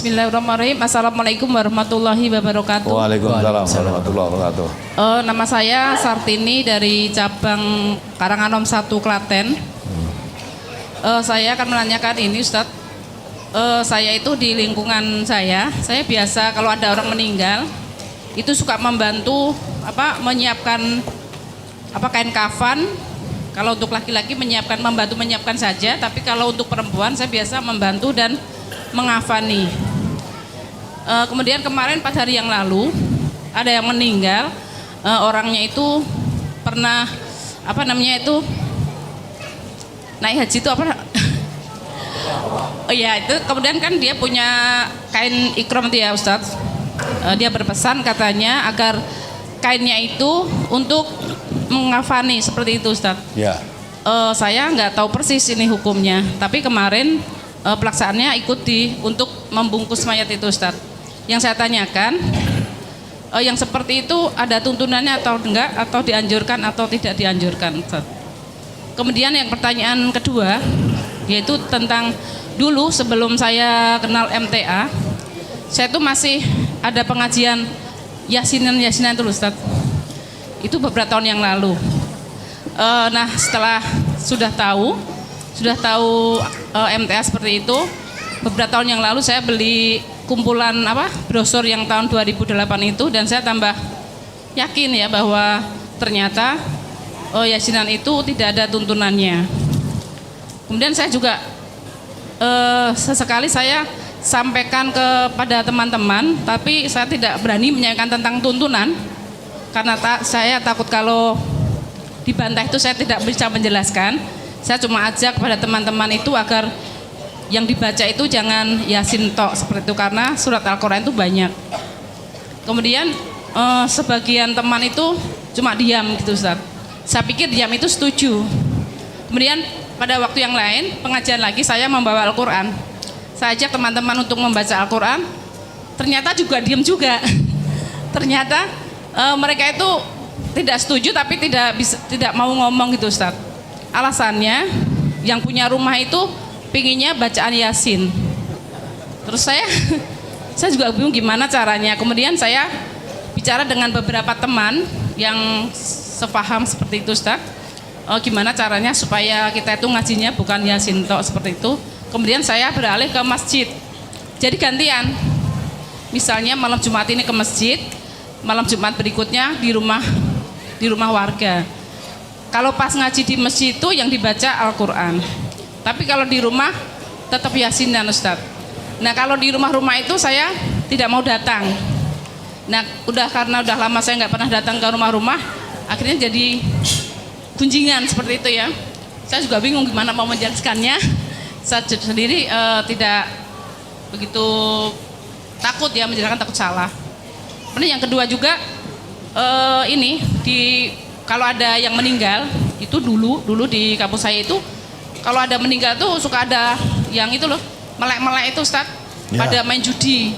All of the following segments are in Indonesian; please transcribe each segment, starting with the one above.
Bismillahirrahmanirrahim. Assalamualaikum warahmatullahi wabarakatuh. Waalaikumsalam warahmatullahi wabarakatuh. Nama saya Sartini dari cabang Karanganom 1 Klaten. Saya akan menanyakan ini, Ustadz. Saya itu di lingkungan saya biasa kalau ada orang meninggal itu suka membantu menyiapkan kain kafan. Kalau untuk laki-laki membantu menyiapkan saja, tapi kalau untuk perempuan saya biasa membantu dan mengafani. Kemudian kemarin pas hari yang lalu ada yang meninggal, orangnya itu pernah naik haji itu oh ya itu, kemudian kan dia punya kain ikram dia, Ustadz. Dia berpesan katanya agar kainnya itu untuk mengafani seperti itu, Ustadz. Ya. Saya nggak tahu persis ini hukumnya, tapi kemarin pelaksanaannya untuk membungkus mayat itu, Ustadz. Yang saya tanyakan, yang seperti itu ada tuntunannya atau enggak, atau dianjurkan atau tidak dianjurkan, Ustadz. Kemudian yang pertanyaan kedua, yaitu tentang dulu sebelum saya kenal MTA, saya tuh masih ada pengajian yasinan itu, Ustadz. Itu beberapa tahun yang lalu. Nah setelah sudah tahu MTA seperti itu, beberapa tahun yang lalu saya beli kumpulan brosur yang tahun 2008 itu, dan saya tambah yakin ya bahwa ternyata yasinan itu tidak ada tuntunannya. Kemudian saya juga sesekali saya sampaikan kepada teman-teman, tapi saya tidak berani menyampaikan tentang tuntunan karena saya takut kalau dibantah itu saya tidak bisa menjelaskan. Saya cuma ajak kepada teman-teman itu agar yang dibaca itu jangan Yasin tok seperti itu, karena surat Al-Quran itu banyak. Kemudian sebagian teman itu cuma diam gitu, Ustaz. Saya pikir diam itu setuju. Kemudian pada waktu yang lain pengajian lagi saya membawa Al-Quran. Saya ajak teman-teman untuk membaca Al-Quran, ternyata juga diam juga. Ternyata mereka itu tidak setuju tapi tidak mau ngomong gitu, Ustaz. Alasannya yang punya rumah itu pinginnya bacaan Yasin. Terus saya juga bingung gimana caranya. Kemudian saya bicara dengan beberapa teman yang sepaham seperti itu, Ustaz. Gimana caranya supaya kita itu ngajinya bukan Yasin tok seperti itu. Kemudian saya beralih ke masjid. Jadi gantian. Misalnya malam Jumat ini ke masjid, malam Jumat berikutnya di rumah warga. Kalau pas ngaji di masjid itu yang dibaca Al-Quran, tapi kalau di rumah tetap Yasinan, Ustadz. Nah kalau di rumah-rumah itu saya tidak mau datang. Nah karena udah lama saya nggak pernah datang ke rumah-rumah, akhirnya jadi gunjingan seperti itu ya. Saya juga bingung gimana mau menjelaskannya. Saya sendiri tidak begitu takut ya menjelaskan, takut salah. Kemudian yang kedua juga kalau ada yang meninggal itu dulu di kampus saya itu kalau ada meninggal tuh suka ada yang itu loh, melek-melek itu, Ustaz. Ya. Pada main judi.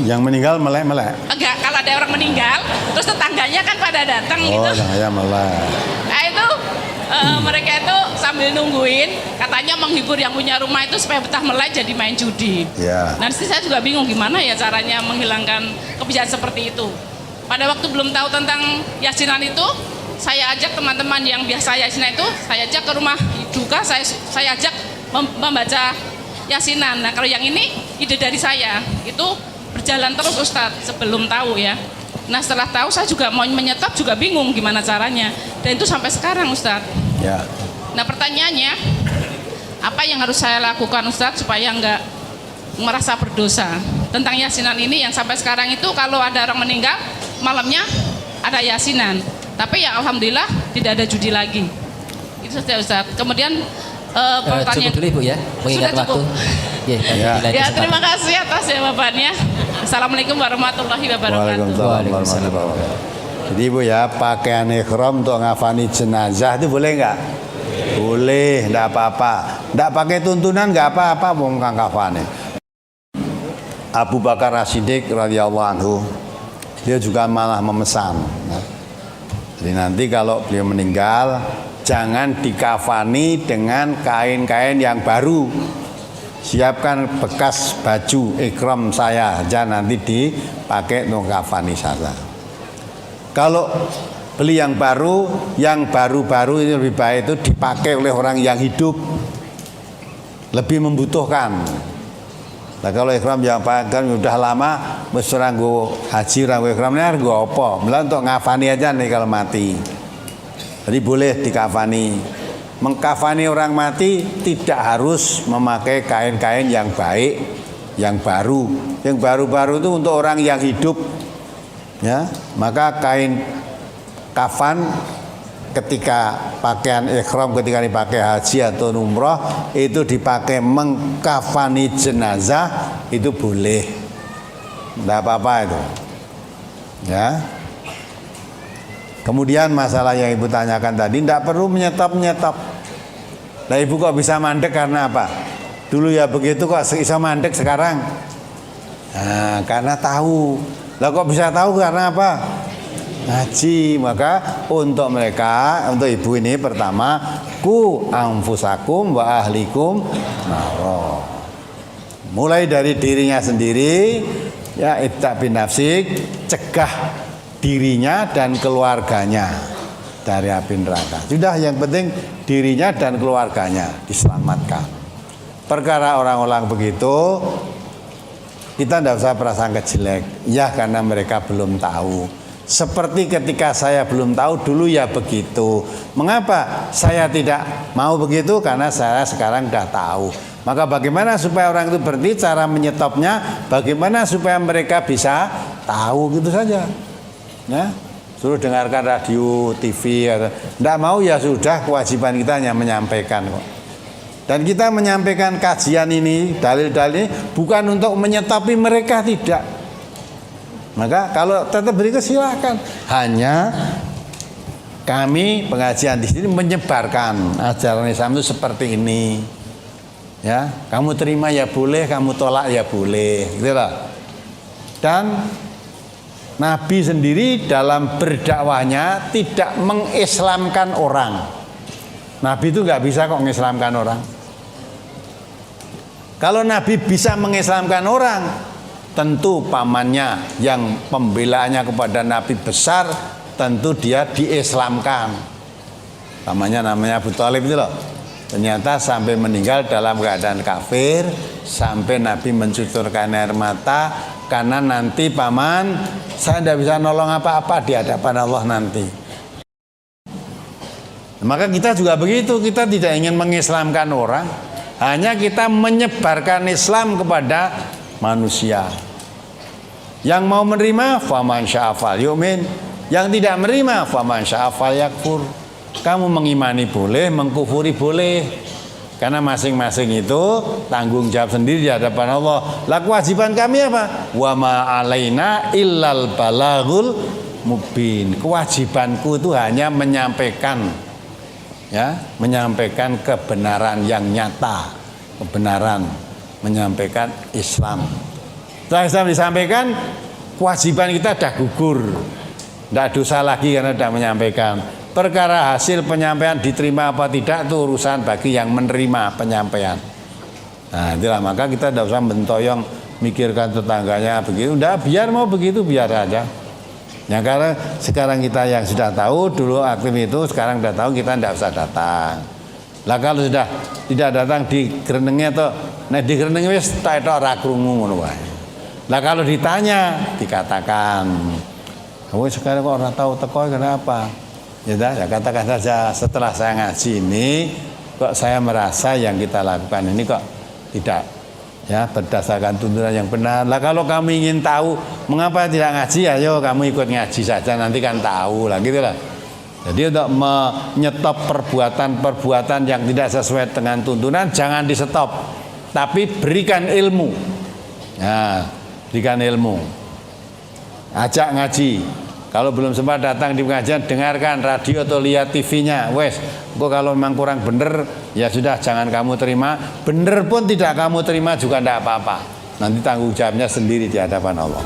Yang meninggal melek-melek? Enggak, kalau ada orang meninggal terus tetangganya kan pada datang gitu. Oh, ya melek. Nah itu mereka itu sambil nungguin, katanya menghibur yang punya rumah itu supaya betah melek jadi main judi. Ya. Nah saya juga bingung gimana ya caranya menghilangkan kebiasaan seperti itu. Pada waktu belum tahu tentang yasinan itu, saya ajak teman-teman yang biasa yasinan itu, saya ajak ke rumah duka, saya ajak membaca yasinan. Nah kalau yang ini ide dari saya, itu berjalan terus, Ustadz, sebelum tahu ya. Nah setelah tahu saya juga mau menyetop juga bingung gimana caranya, dan itu sampai sekarang, Ustadz. Ya. Nah pertanyaannya, apa yang harus saya lakukan, Ustadz, supaya nggak merasa berdosa tentang yasinan ini yang sampai sekarang itu kalau ada orang meninggal malamnya ada yasinan, tapi ya alhamdulillah tidak ada judi lagi. Itu saja, Ustadz. Kemudian pertanyaan cukup dulu Ibu ya, mengingat waktu. Ya, terima kasih atas jawabannya. Assalamualaikum warahmatullahi wabarakatuh. Waalaikumsalam. Jadi Ibu ya, pakaian ikhram untuk ngafani jenazah itu boleh nggak? Boleh, nggak apa-apa. Nggak pakai tuntunan nggak apa-apa, mau ngafani. Abu Bakar As-Siddiq radhiyallahu anhu, dia juga malah memesan. Jadi nanti kalau beliau meninggal, jangan dikafani dengan kain-kain yang baru. siapkan bekas baju ikram saya aja nanti dipakai untuk kafani saya. Kalau beli yang baru-baru ini lebih baik itu dipakai oleh orang yang hidup, lebih membutuhkan. Nah kalau ikram yang pakai udah lama, mesti orang haji orang ikramnya harus apa? Malah untuk ngafani aja nih kalau mati. Jadi boleh dikafani. Mengkafani orang mati tidak harus memakai kain-kain yang baik, yang baru. Yang baru-baru itu untuk orang yang hidup. Ya, maka kain kafan ketika pakaian ikhram ketika dipakai haji atau umroh itu dipakai mengkafani jenazah itu boleh, tidak apa-apa itu. Ya. Kemudian masalah yang ibu tanyakan tadi tidak perlu menyetop. Nah ibu kok bisa mandek karena apa? Dulu ya begitu kok bisa mandek sekarang? Nah, karena tahu. Lah kok bisa tahu karena apa? Ngaji. Maka untuk mereka, untuk ibu ini pertama, ku anfusakum wa ahlikum naro. Mulai dari dirinya sendiri, ya ittaq binafsik, cegah dirinya dan keluarganya dari api neraka. Sudah, yang penting dirinya dan keluarganya diselamatkan. Perkara orang-orang begitu kita tidak usah prasangka jelek, ya karena mereka belum tahu. Seperti ketika saya belum tahu dulu ya begitu. Mengapa saya tidak mau begitu? Karena saya sekarang sudah tahu. Maka bagaimana supaya orang itu berhenti? Cara menyetopnya bagaimana supaya mereka bisa tahu, gitu saja. Ya, suruh dengarkan radio, TV. Tidak mau ya sudah, kewajiban kita hanya menyampaikan kok. Dan kita menyampaikan kajian ini, dalil-dalil bukan untuk menyetopi mereka, tidak. Maka kalau tetap berikut silakan. Hanya kami pengajian di sini menyebarkan ajaran Islam itu seperti ini. Ya, kamu terima ya boleh, kamu tolak ya boleh, gitu loh. Dan Nabi sendiri dalam berdakwahnya tidak mengislamkan orang. Nabi itu nggak bisa kok mengislamkan orang. Kalau Nabi bisa mengislamkan orang, tentu pamannya yang pembelaannya kepada Nabi besar, tentu dia diislamkan. Pamannya namanya Abu Thalib itu loh. Ternyata sampai meninggal dalam keadaan kafir, sampai Nabi mencucurkan air mata, karena nanti paman saya tidak bisa nolong apa-apa di hadapan Allah nanti. Maka kita juga begitu, kita tidak ingin mengislamkan orang, hanya kita menyebarkan Islam kepada manusia. Yang mau menerima faman sya'afal yu'min, yang tidak menerima faman sya'afal yakfur. Kamu mengimani boleh, mengkufuri boleh, karena masing-masing itu tanggung jawab sendiri di hadapan Allah. Lah kewajiban kami apa? Wa ma alaina illal balaghul mubin. Kewajibanku itu hanya menyampaikan, ya, menyampaikan kebenaran yang nyata, kebenaran, menyampaikan Islam. Setelah Islam disampaikan, kewajiban kita sudah gugur, tidak dosa lagi karena sudah menyampaikan. Perkara hasil penyampaian diterima apa tidak itu urusan bagi yang menerima penyampaian. Nah itulah, maka kita tidak usah mentoyong mikirkan tetangganya begitu. Udah biar mau begitu biar aja. Ya karena sekarang kita yang sudah tahu dulu aktif itu, sekarang sudah tahu kita tidak usah datang. Lah kalau sudah tidak datang di gerenengnya tuh, nah di gerenengnya wis tak ora krungu ngono wae. Lah kalau ditanya dikatakan, kamu sekarang kok ora tahu teko kenapa? Ya, ya katakan saja, setelah saya ngaji ini kok saya merasa yang kita lakukan ini kok tidak, ya, berdasarkan tuntunan yang benar. Lah kalau kamu ingin tahu mengapa tidak ngaji, ayo kamu ikut ngaji saja, nanti kan tahu lah, gitu lah. Jadi untuk menyetop perbuatan-perbuatan yang tidak sesuai dengan tuntunan jangan disetop, tapi berikan ilmu. Nah, berikan ilmu. Ajak ngaji. Kalau belum sempat datang di pengajian, dengarkan radio atau lihat TV-nya. Wes, kok kalau memang kurang bener, ya sudah jangan kamu terima. Bener pun tidak kamu terima juga tidak apa-apa. Nanti tanggung jawabnya sendiri di hadapan Allah.